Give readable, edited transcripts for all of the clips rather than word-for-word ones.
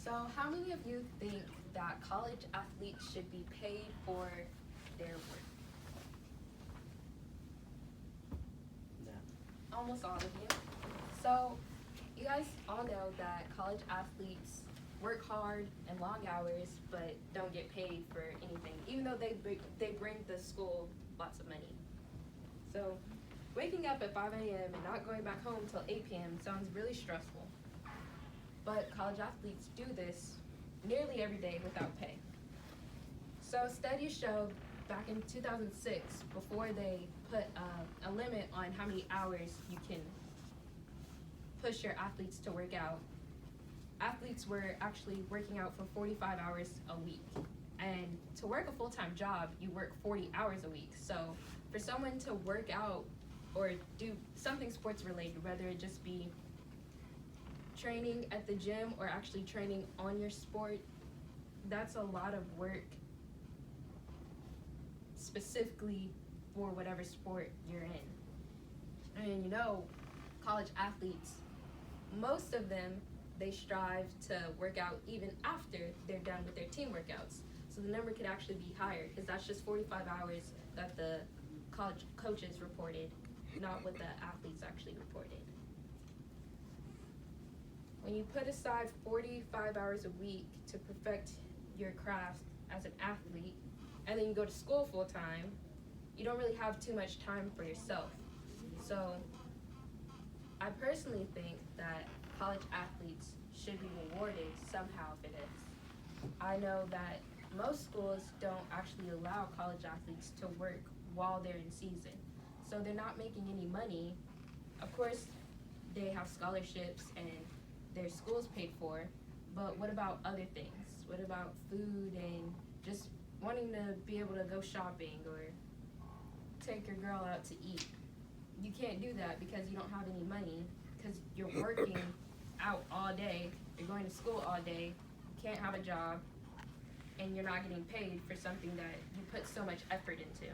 So, how many of you think that college athletes should be paid for their work? No. Almost all of you. So, you guys all know that college athletes work hard and long hours, but don't get paid for anything, even though they bring the school lots of money. So, waking up at 5 a.m. and not going back home till 8 p.m. sounds really stressful. But college athletes do this nearly every day without pay. So studies showed back in 2006, before they put a limit on how many hours you can push your athletes to work out, athletes were actually working out for 45 hours a week. And to work a full-time job, you work 40 hours a week. So for someone to work out or do something sports related, whether it just be training at the gym or actually training on your sport, that's a lot of work specifically for whatever sport you're in. And you know, college athletes, most of them, they strive to work out even after they're done with their team workouts. So the number could actually be higher, because that's just 45 hours that the college coaches reported, not what the athletes actually reported. When you put aside 45 hours a week to perfect your craft as an athlete, and then you go to school full time, you don't really have too much time for yourself. So I personally think that college athletes should be rewarded somehow if it is. I know that most schools don't actually allow college athletes to work while they're in season. So they're not making any money. Of course, they have scholarships and their school's paid for, but what about other things? What about food and just wanting to be able to go shopping or take your girl out to eat? You can't do that because you don't have any money, because you're working out all day, you're going to school all day, you can't have a job, and you're not getting paid for something that you put so much effort into.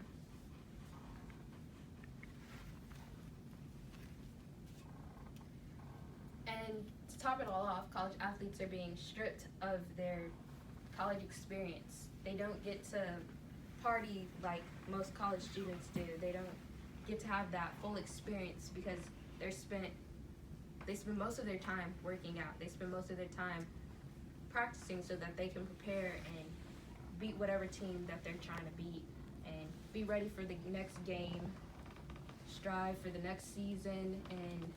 And to top it all off, college athletes are being stripped of their college experience. They don't get to party like most college students do. They don't get to have that full experience because they spend most of their time working out. They spend most of their time practicing so that they can prepare and beat whatever team that they're trying to beat and be ready for the next game, strive for the next season, and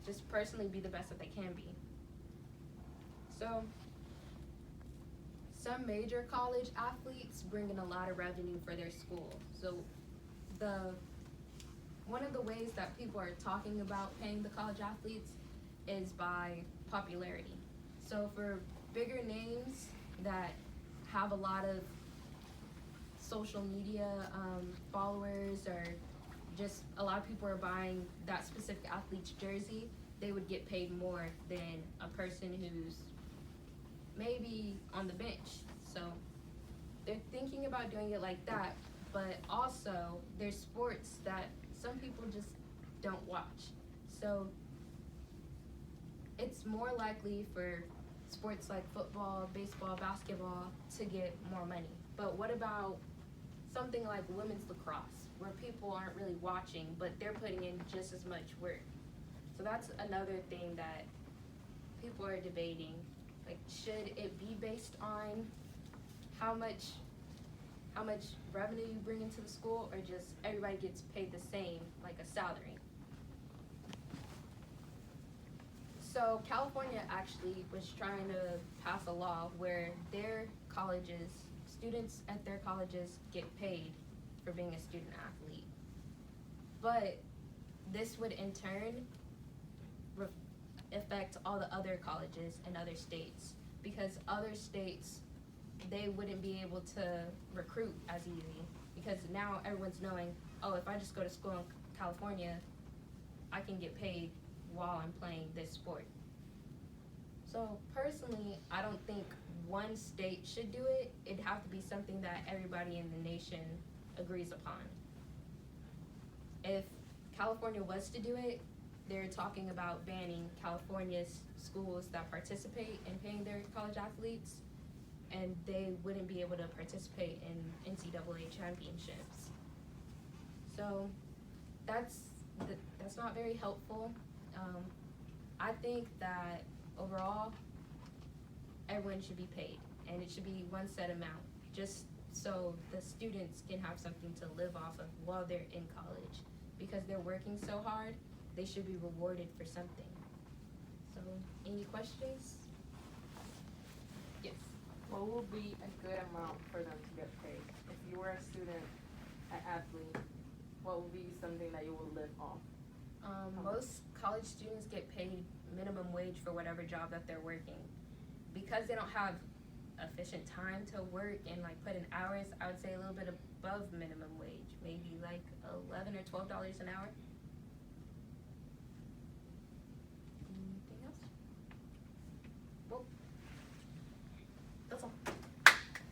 just personally be the best that they can be. So some major college athletes bring in a lot of revenue for their school. So one of the ways that people are talking about paying the college athletes is by popularity. So for bigger names that have a lot of social media followers, or just a lot of people are buying that specific athlete's jersey, they would get paid more than a person who's maybe on the bench. So they're thinking about doing it like that, but also there's sports that some people just don't watch. So it's more likely for sports like football, baseball, basketball to get more money. But what about something like women's lacrosse, where people aren't really watching, but they're putting in just as much work? So that's another thing that people are debating. Like, should it be based on how much revenue you bring into the school, or just everybody gets paid the same, like a salary? So California actually was trying to pass a law where their colleges, students at their colleges, get paid for being a student athlete. But this would in turn affect all the other colleges in other states, because other states, they wouldn't be able to recruit as easy, because now everyone's knowing, oh, if I just go to school in California, I can get paid while I'm playing this sport. So personally, I don't think one state should do it. It'd have to be something that everybody in the nation agrees upon. If California was to do it, they're talking about banning California's schools that participate in paying their college athletes, and they wouldn't be able to participate in NCAA championships. So that's not very helpful. I think that overall, everyone should be paid, and it should be one set amount, just so the students can have something to live off of while they're in college. Because they're working so hard, they should be rewarded for something. So, any questions? Yes. What would be a good amount for them to get paid? If you were a student, an athlete, what would be something that you would live off? Most college students get paid minimum wage for whatever job that they're working. Because they don't have efficient time to work and like put in hours, I would say a little bit above minimum wage, maybe like $11 or $12 an hour.